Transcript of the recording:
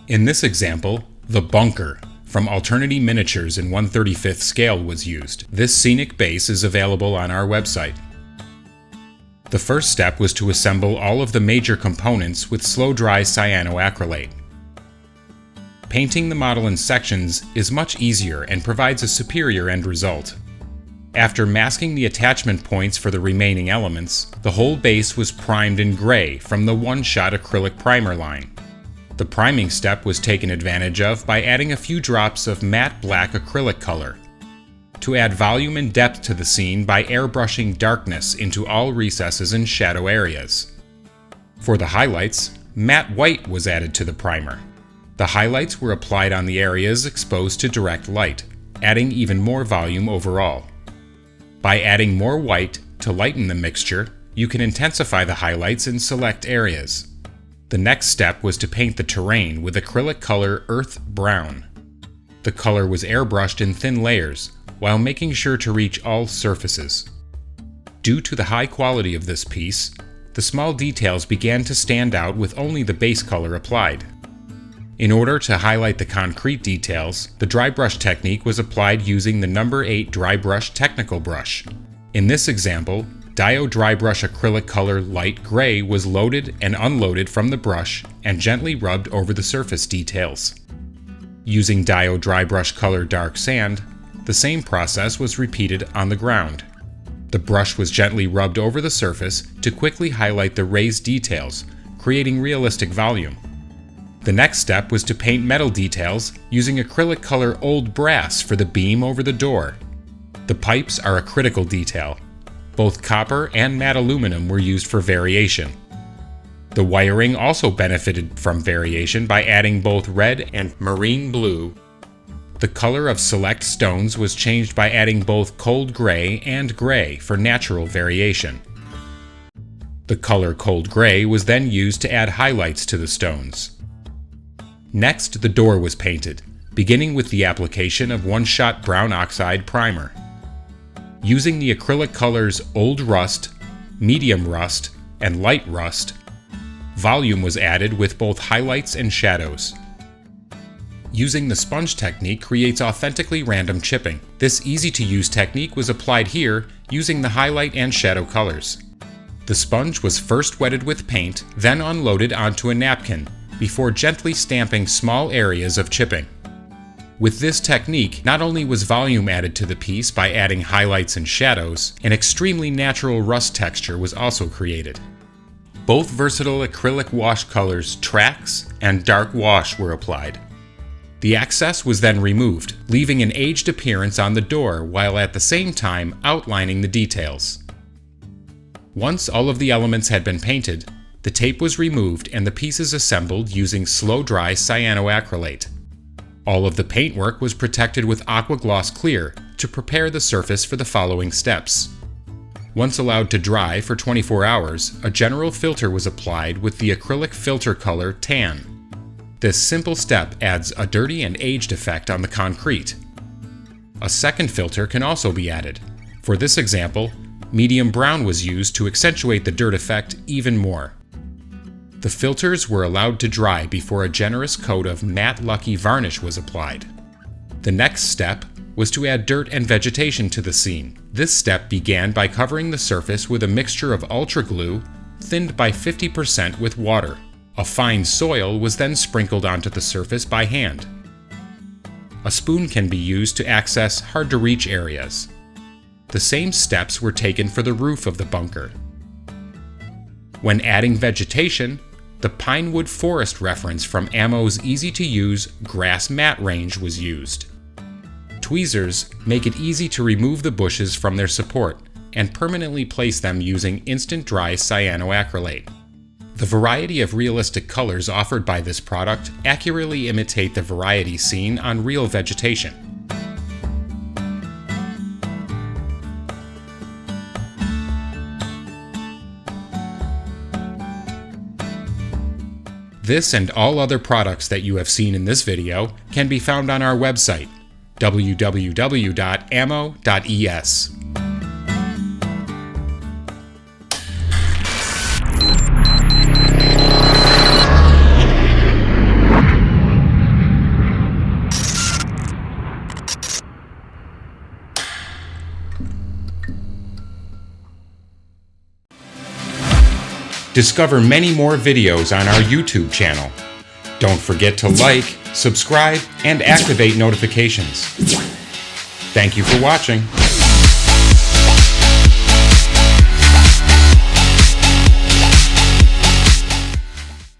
In this example, the Búnker from Alternity Miniatures in 1/35th scale was used. This scenic base is available on our website. The first step was to assemble all of the major components with slow-dry cyanoacrylate. Painting the model in sections is much easier and provides a superior end result. After masking the attachment points for the remaining elements, the whole base was primed in gray from the one-shot acrylic primer line. The priming step was taken advantage of by adding a few drops of matte black acrylic color, to add volume and depth to the scene by airbrushing darkness into all recesses and shadow areas. For the highlights, matte white was added to the primer. The highlights were applied on the areas exposed to direct light, adding even more volume overall. By adding more white to lighten the mixture, you can intensify the highlights in select areas. The next step was to paint the terrain with acrylic color Earth Brown. The color was airbrushed in thin layers, while making sure to reach all surfaces. Due to the high quality of this piece, the small details began to stand out with only the base color applied. In order to highlight the concrete details, the dry brush technique was applied using the No. 8 dry brush technical brush. In this example, Dio dry brush acrylic color light gray was loaded and unloaded from the brush and gently rubbed over the surface details. Using Dio dry brush color dark sand, the same process was repeated on the ground. The brush was gently rubbed over the surface to quickly highlight the raised details, creating realistic volume. The next step was to paint metal details using acrylic color Old Brass for the beam over the door. The pipes are a critical detail. Both copper and matte aluminum were used for variation. The wiring also benefited from variation by adding both red and marine blue. The color of select stones was changed by adding both cold gray and gray for natural variation. The color cold gray was then used to add highlights to the stones. Next, the door was painted, beginning with the application of one-shot brown oxide primer. Using the acrylic colors Old Rust, Medium Rust, and Light Rust, volume was added with both highlights and shadows. Using the sponge technique creates authentically random chipping. This easy-to-use technique was applied here using the highlight and shadow colors. The sponge was first wetted with paint, then unloaded onto a napkin, before gently stamping small areas of chipping. With this technique, not only was volume added to the piece by adding highlights and shadows, an extremely natural rust texture was also created. Both versatile acrylic wash colors Trax and Dark Wash were applied. The excess was then removed, leaving an aged appearance on the door while at the same time outlining the details. Once all of the elements had been painted, the tape was removed and the pieces assembled using slow-dry cyanoacrylate. All of the paintwork was protected with aqua gloss clear to prepare the surface for the following steps. Once allowed to dry for 24 hours, a general filter was applied with the acrylic filter color Tan. This simple step adds a dirty and aged effect on the concrete. A second filter can also be added. For this example, medium brown was used to accentuate the dirt effect even more. The filters were allowed to dry before a generous coat of matte Lucky varnish was applied. The next step was to add dirt and vegetation to the scene. This step began by covering the surface with a mixture of ultra glue, thinned by 50% with water. A fine soil was then sprinkled onto the surface by hand. A spoon can be used to access hard-to-reach areas. The same steps were taken for the roof of the Búnker. When adding vegetation, the pinewood forest reference from Ammo's easy-to-use grass mat range was used. Tweezers make it easy to remove the bushes from their support and permanently place them using instant dry cyanoacrylate. The variety of realistic colors offered by this product accurately imitate the variety seen on real vegetation. This and all other products that you have seen in this video can be found on our website, www.ammo.es. Discover many more videos on our YouTube channel. Don't forget to like, subscribe, and activate notifications. Thank you for watching.